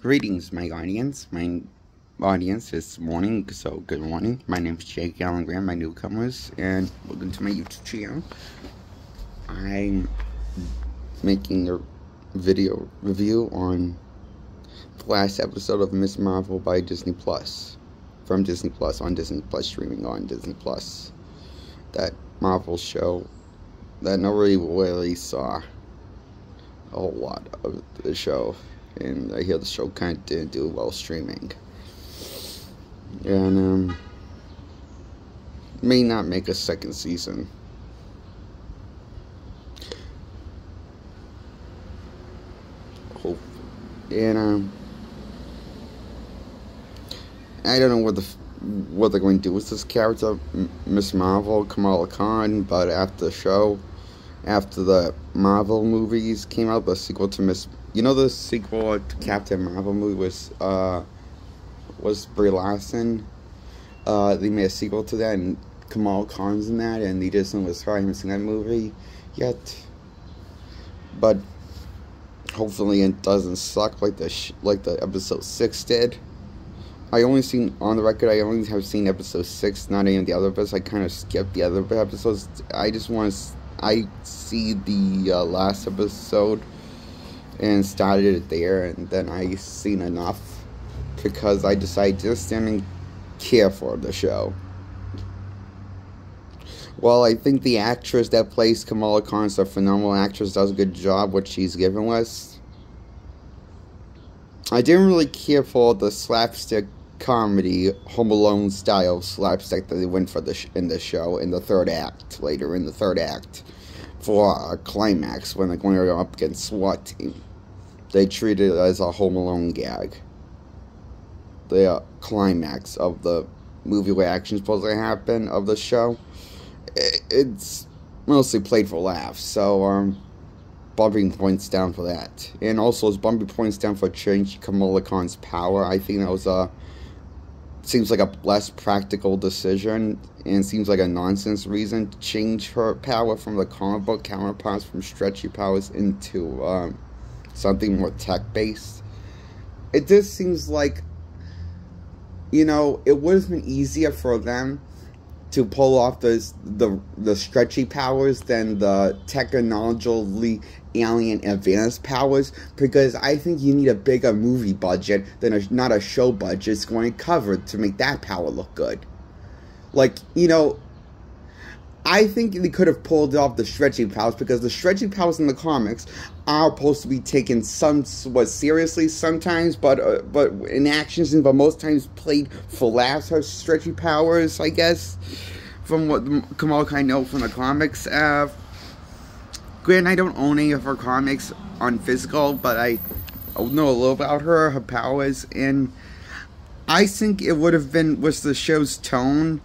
Greetings, my audience. My audience this morning, so good morning. My name is Jake Allen Graham, my newcomers, and welcome to my YouTube channel. I'm making a video review on the last episode of Ms. Marvel by Disney Plus. From Disney Plus, on Disney Plus, streaming on Disney Plus. That Marvel show that nobody really saw a whole lot of the show. And I hear the show kind of didn't do well streaming. And, may not make a second season. Hope. And, I don't know what they're going to do with this character, Ms. Marvel, Kamala Khan, but after the Marvel movies came out, the sequel to the sequel to Captain Marvel movie was Brie Larson. They made a sequel to that, and Kamala Khan's in that, and they just know I haven't seen that movie yet. But hopefully it doesn't suck like the episode 6 did. I only have seen episode 6, not any of the other episodes. I kind of skipped the other episodes. I see the last episode and started it there, and then I seen enough because I decided just didn't care for the show. Well, I think the actress that plays Kamala Khan is a phenomenal actress, does a good job what she's given us. I didn't really care for the slapstick comedy, Home Alone style slapstick that they went for in the show in the third act, later in the third act, for a climax when they're going to go up against SWAT team. They treat it as a Home Alone gag. The climax of the movie where action's supposed to happen of the show, it's mostly played for laughs, so bumping points down for that. And also, as bumping points down for changing Kamala Khan's power, I think that was seems like a less practical decision, and seems like a nonsense reason to change her power from the comic book counterparts from stretchy powers into something more tech-based. It just seems like, it would have been easier for them to pull off the stretchy powers than the technologically alien advanced powers, because I think you need a bigger movie budget than not a show budget is going to cover to make that power look good. I think they could have pulled off the stretchy powers, because the stretchy powers in the comics are supposed to be taken somewhat seriously sometimes, but in action scenes, but most times played for laughs. Her stretchy powers, I guess, from what Kamala Khan know from the comics. Granted, I don't own any of her comics on physical, but I know a little about her powers, and I think it would have been with the show's tone.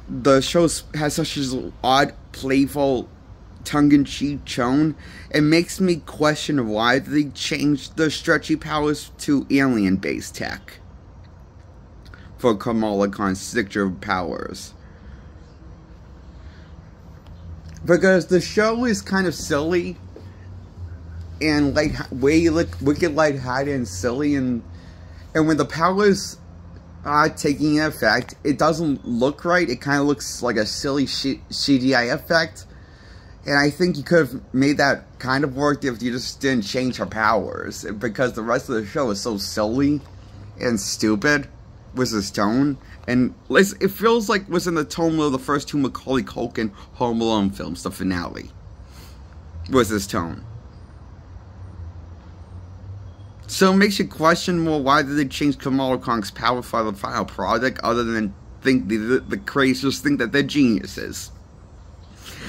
The show has such an odd, playful, tongue-in-cheek tone. It makes me question why they changed the stretchy powers to alien-based tech for Kamala Khan's signature powers. Because the show is kind of silly and wicked lighthearted and silly, and when the powers taking effect, it doesn't look right. It kind of looks like a silly CGI effect, and I think you could have made that kind of work if you just didn't change her powers, because the rest of the show is so silly and stupid with this tone, and it feels like it was in the tone of the first two Macaulay Culkin Home Alone films, the finale, was this tone. So it makes you question more, why did they change Kamala Khan's power for the final product, other than think the creators think that they're geniuses.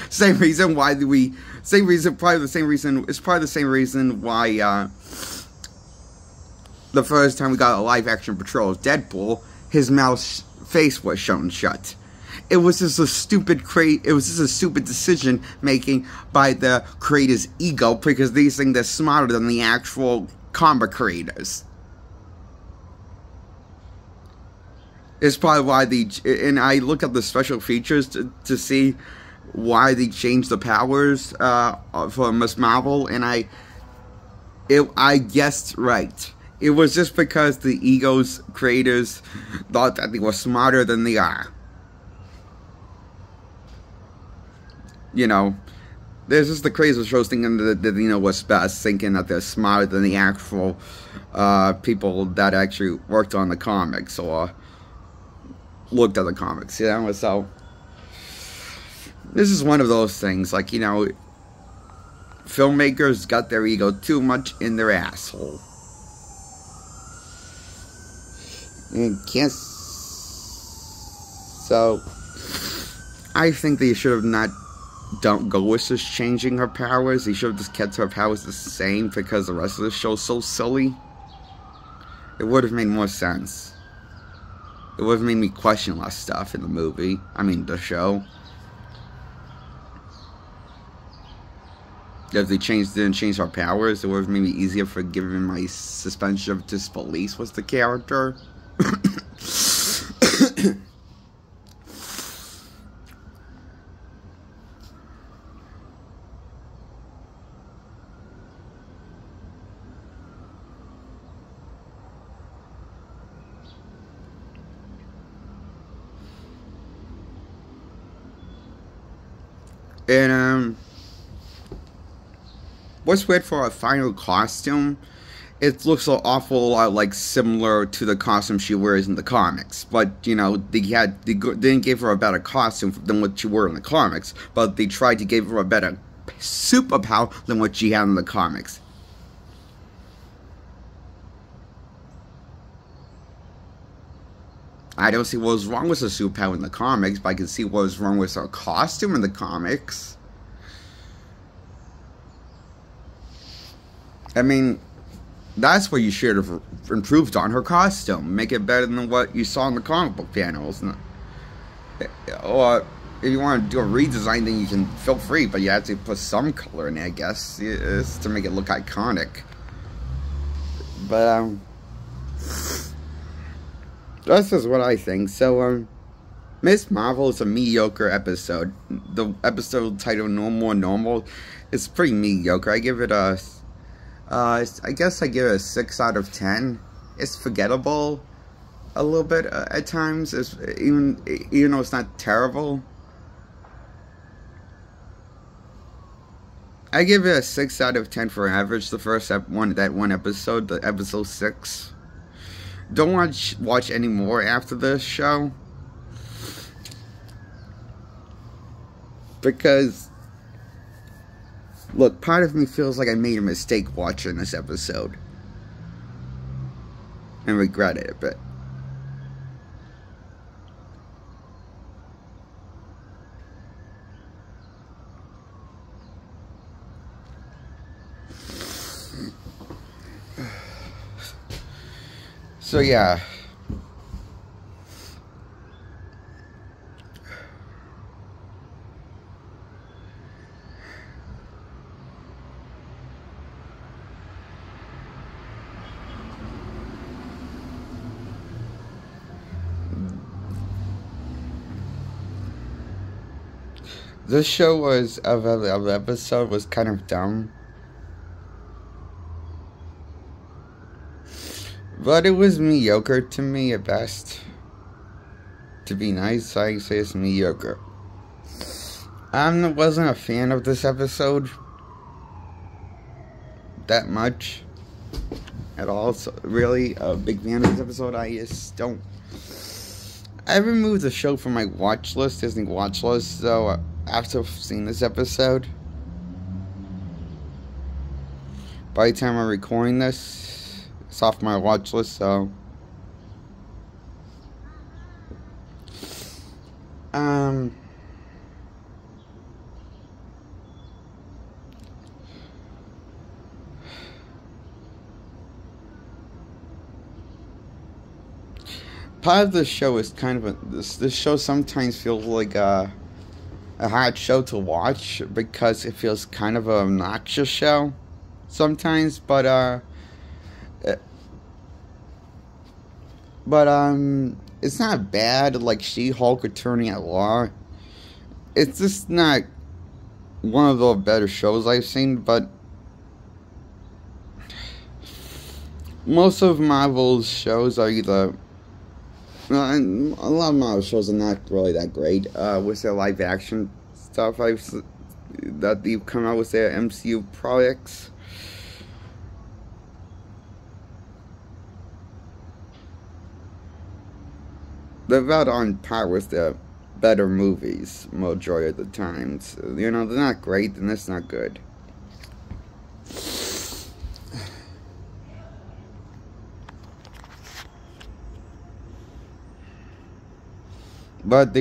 It's probably the same reason why the first time we got a live-action portrayal of Deadpool, his face was shown shut. It was just a stupid decision making by the creator's ego, because they think they're smarter than the actual comic creators. It's probably why and I look up the special features to see why they changed the powers for Ms. Marvel, and I guessed right. It was just because the Ego's creators thought that they were smarter than they are. You know, there's just the craziest shows thinking that they know what's best, thinking that they're smarter than the actual people that actually worked on the comics or looked at the comics, you know. So this is one of those things, like, you know, filmmakers got their ego too much in their asshole. And can't. So I think they should have not. Don't go with just changing her powers. They should have just kept her powers the same because the rest of the show's so silly. It would have made more sense. It would have made me question less stuff in the movie. I mean, the show. If they didn't change her powers, it would have made me easier for giving my suspension of disbelief was the character. And, what's weird for a final costume, it looks an awful lot like similar to the costume she wears in the comics. But, you know, they didn't give her a better costume than what she wore in the comics, but they tried to give her a better superpower than what she had in the comics. I don't see what was wrong with her superpower in the comics, but I can see what was wrong with her costume in the comics. I mean, that's what you should have improved on, her costume. Make it better than what you saw in the comic book panels. Or if you want to do a redesign, then you can feel free, but you have to put some color in it, I guess, to make it look iconic. But, that's just what I think. So, Ms. Marvel is a mediocre episode. The episode titled No More Normal is pretty mediocre. I give it a, I guess I give it a 6 out of 10. It's forgettable a little bit at times, even though it's not terrible. I give it a 6 out of 10 for average. The first one episode, the episode 6. Don't watch any more after this show, because, look, part of me feels like I made a mistake watching this episode and regret it a bit. So yeah, this show was, of the episode, was kind of dumb. But it was mediocre to me at best. To be nice, I say it's mediocre. I wasn't a fan of this episode that much at all. So really, a big fan of this episode. I just don't. I removed the show from my watch list, Disney watch list, so after seeing this episode, by the time I'm recording this, it's off my watch list, so part of this show is kind of this show sometimes feels like a hard show to watch because it feels kind of an obnoxious show sometimes, but it's not bad, like She-Hulk Attorney at Law. It's just not one of the better shows I've seen, but most of Marvel's shows are either... a lot of Marvel shows are not really that great. With their live action stuff that they've come out with their MCU projects. They're about on par with the better movies majority of the times. You know, they're not great, and that's not good. But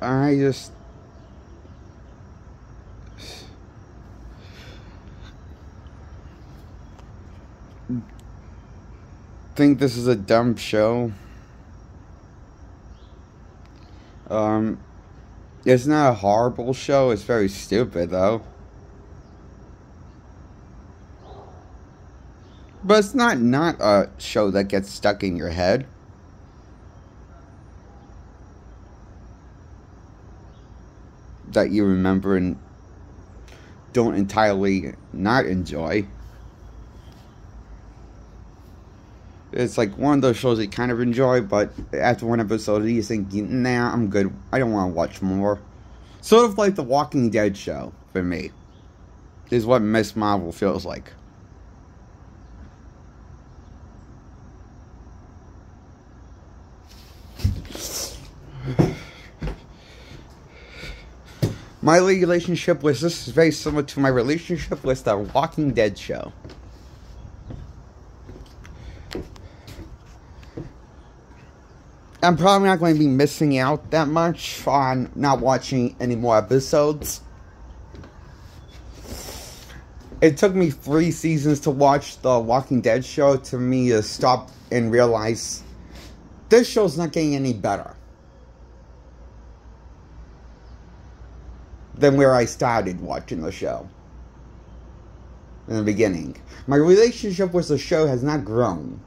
I just think this is a dumb show. It's not a horrible show, it's very stupid though. But it's not a show that gets stuck in your head. That you remember and don't entirely not enjoy. It's like one of those shows you kind of enjoy, but after one episode you think, nah, I'm good. I don't want to watch more. Sort of like the Walking Dead show, for me. Is what Ms. Marvel feels like. My relationship with this is very similar to my relationship with the Walking Dead show. I'm probably not going to be missing out that much on not watching any more episodes. It took me 3 seasons to watch the Walking Dead show to me to stop and realize this show's not getting any better than where I started watching the show in the beginning. My relationship with the show has not grown.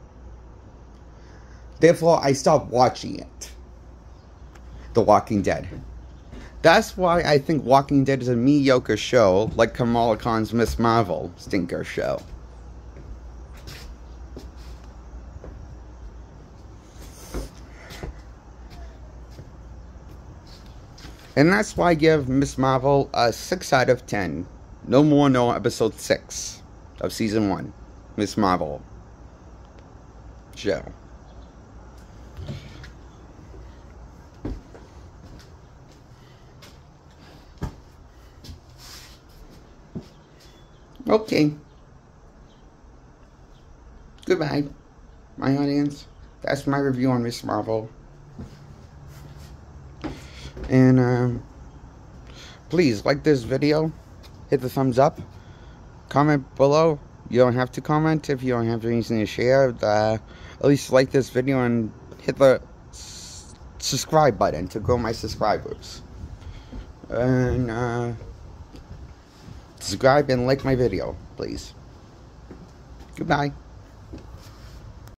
Therefore, I stopped watching it. The Walking Dead. That's why I think Walking Dead is a mediocre show, like Kamala Khan's Ms. Marvel stinker show. And that's why I give Ms. Marvel a 6 out of 10. No more, no episode 6 of season 1. Ms. Marvel show. Okay. Goodbye, my audience. That's my review on Ms. Marvel. And, please, like this video. Hit the thumbs up. Comment below. You don't have to comment if you don't have anything to share. At least like this video and hit the subscribe button to grow my subscribers. And, subscribe and like my video, please. Goodbye.